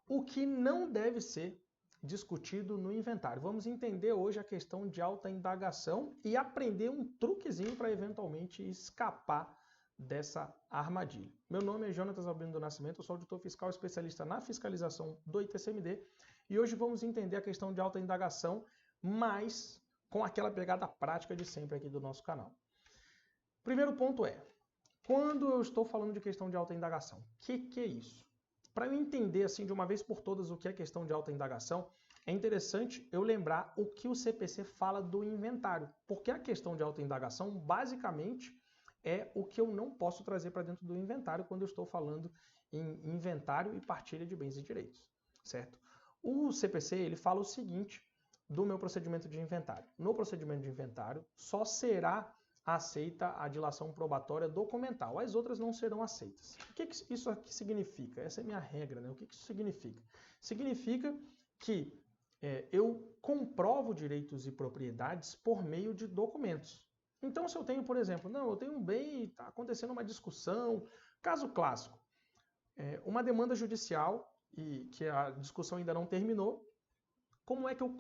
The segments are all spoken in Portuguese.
o que não deve ser discutido no inventário. Vamos entender hoje a questão de alta indagação e aprender um truquezinho para eventualmente escapar dessa armadilha. Meu nome é Jonatas Albino do Nascimento, eu sou auditor fiscal especialista na fiscalização do ITCMD e hoje vamos entender a questão de alta indagação, mas com aquela pegada prática de sempre aqui do nosso canal. Primeiro ponto é, quando eu estou falando de questão de alta indagação, o que é isso? Para eu entender assim de uma vez por todas o que é questão de alta indagação, é interessante eu lembrar o que o CPC fala do inventário, porque a questão de alta indagação basicamente é o que eu não posso trazer para dentro do inventário quando eu estou falando em inventário e partilha de bens e direitos, certo? O CPC ele fala o seguinte do meu procedimento de inventário. No procedimento de inventário só será aceita a dilação probatória documental, as outras não serão aceitas. O que isso aqui significa? Essa é a minha regra, né? O que isso significa? Significa que eu comprovo direitos e propriedades por meio de documentos. Então, se eu tenho, por exemplo, eu tenho um bem e está acontecendo uma discussão, caso clássico, uma demanda judicial e que a discussão ainda não terminou, como é que eu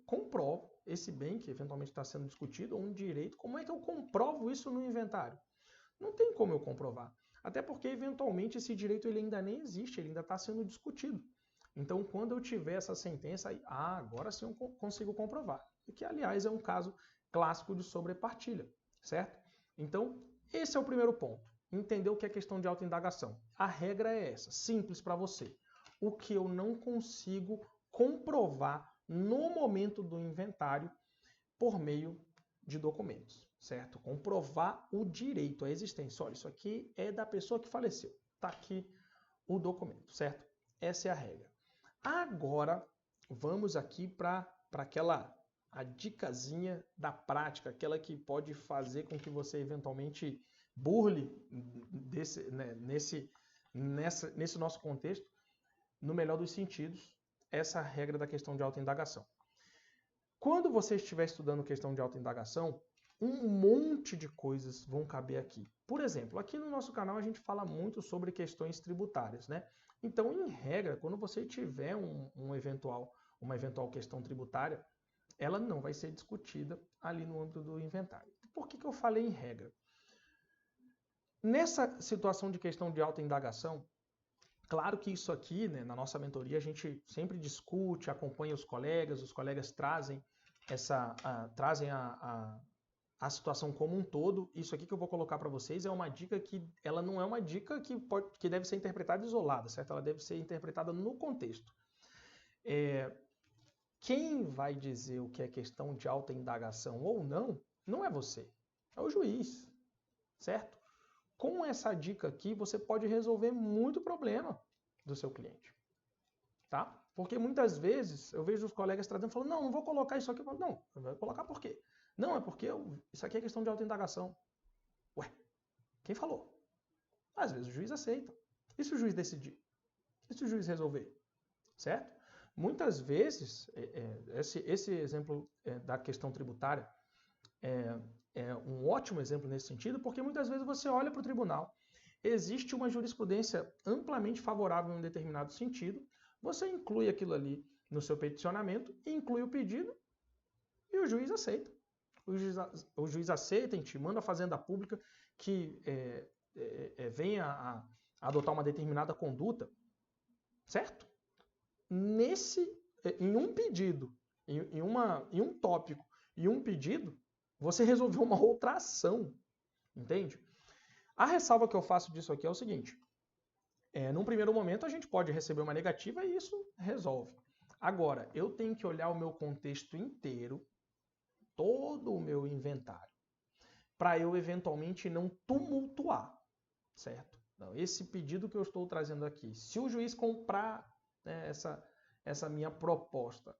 comprovo esse bem que eventualmente está sendo discutido, ou um direito, como é que eu comprovo isso no inventário? Não tem como eu comprovar. Até porque, eventualmente, esse direito ele ainda nem existe, ele ainda está sendo discutido. Então, quando eu tiver essa sentença, agora sim eu consigo comprovar. E que, aliás, é um caso clássico de sobrepartilha, certo? Então, esse é o primeiro ponto. Entender o que é questão de autoindagação. A regra é essa, simples para você. O que eu não consigo comprovar no momento do inventário por meio de documentos, certo? Comprovar o direito, a existência. Olha, isso aqui é da pessoa que faleceu. Está aqui o documento, certo? Essa é a regra. Agora, vamos aqui para a dicasinha da prática, aquela que pode fazer com que você eventualmente burle nesse nosso contexto, no melhor dos sentidos, essa regra da questão de autoindagação. Quando você estiver estudando questão de autoindagação, um monte de coisas vão caber aqui. Por exemplo, aqui no nosso canal a gente fala muito sobre questões tributárias, né? Então, em regra, quando você tiver uma eventual questão tributária, ela não vai ser discutida ali no âmbito do inventário. Por que eu falei em regra? Nessa situação de questão de autoindagação, claro que isso aqui, né, na nossa mentoria, a gente sempre discute, acompanha os colegas trazem a situação como um todo. Isso aqui que eu vou colocar para vocês é uma dica que ela não é uma dica que deve ser interpretada isolada, certo? Ela deve ser interpretada no contexto. Quem vai dizer o que é questão de alta indagação ou não é você, é o juiz, certo? Com essa dica aqui, você pode resolver muito problema do seu cliente, tá? Porque muitas vezes eu vejo os colegas tratando e falando, não vou colocar isso aqui. Eu falo, não, vai colocar por quê? Não, é porque isso aqui é questão de autoindagação. Ué, quem falou? Às vezes o juiz aceita. E se o juiz decidir? E se o juiz resolver? Certo? Muitas vezes, esse exemplo da questão tributária é um ótimo exemplo nesse sentido, porque muitas vezes você olha para o tribunal, existe uma jurisprudência amplamente favorável em um determinado sentido, você inclui aquilo ali no seu peticionamento, inclui o pedido e o juiz aceita. O juiz aceita, intimando a Fazenda Pública que venha a adotar uma determinada conduta, certo? Em um pedido, em um tópico e um pedido, você resolveu uma outra ação, entende? A ressalva que eu faço disso aqui é o seguinte, num primeiro momento a gente pode receber uma negativa e isso resolve. Agora, eu tenho que olhar o meu contexto inteiro, todo o meu inventário, para eu eventualmente não tumultuar, certo? Então, esse pedido que eu estou trazendo aqui, se o juiz comprar essa minha proposta,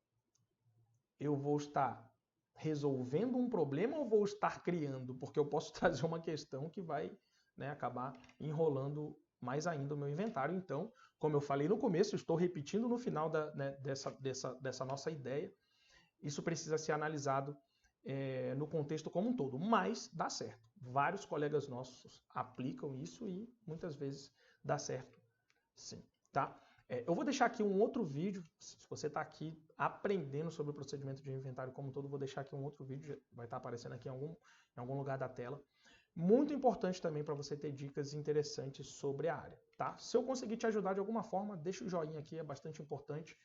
eu vou estar resolvendo um problema ou vou estar criando? Porque eu posso trazer uma questão que vai acabar enrolando mais ainda o meu inventário. Então, como eu falei no começo, estou repetindo no final dessa nossa ideia, isso precisa ser analisado no contexto como um todo, mas dá certo. Vários colegas nossos aplicam isso e muitas vezes dá certo sim, tá? Eu vou deixar aqui um outro vídeo, se você está aqui aprendendo sobre o procedimento de inventário como um todo, vou deixar aqui um outro vídeo, vai estar aparecendo aqui em algum lugar da tela. Muito importante também para você ter dicas interessantes sobre a área, tá? Se eu conseguir te ajudar de alguma forma, deixa o joinha aqui, é bastante importante.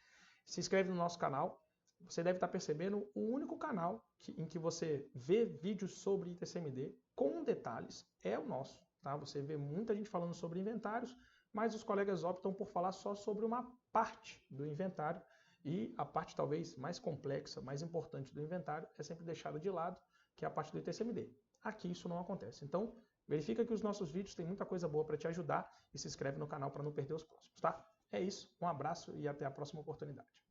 Se inscreve no nosso canal. Você deve estar percebendo o único canal em que você vê vídeos sobre ITCMD com detalhes é o nosso, tá? Você vê muita gente falando sobre inventários, mas os colegas optam por falar só sobre uma parte do inventário e a parte talvez mais complexa, mais importante do inventário é sempre deixada de lado, que é a parte do ITCMD. Aqui isso não acontece. Então, verifica que os nossos vídeos têm muita coisa boa para te ajudar e se inscreve no canal para não perder os próximos, tá? É isso, um abraço e até a próxima oportunidade.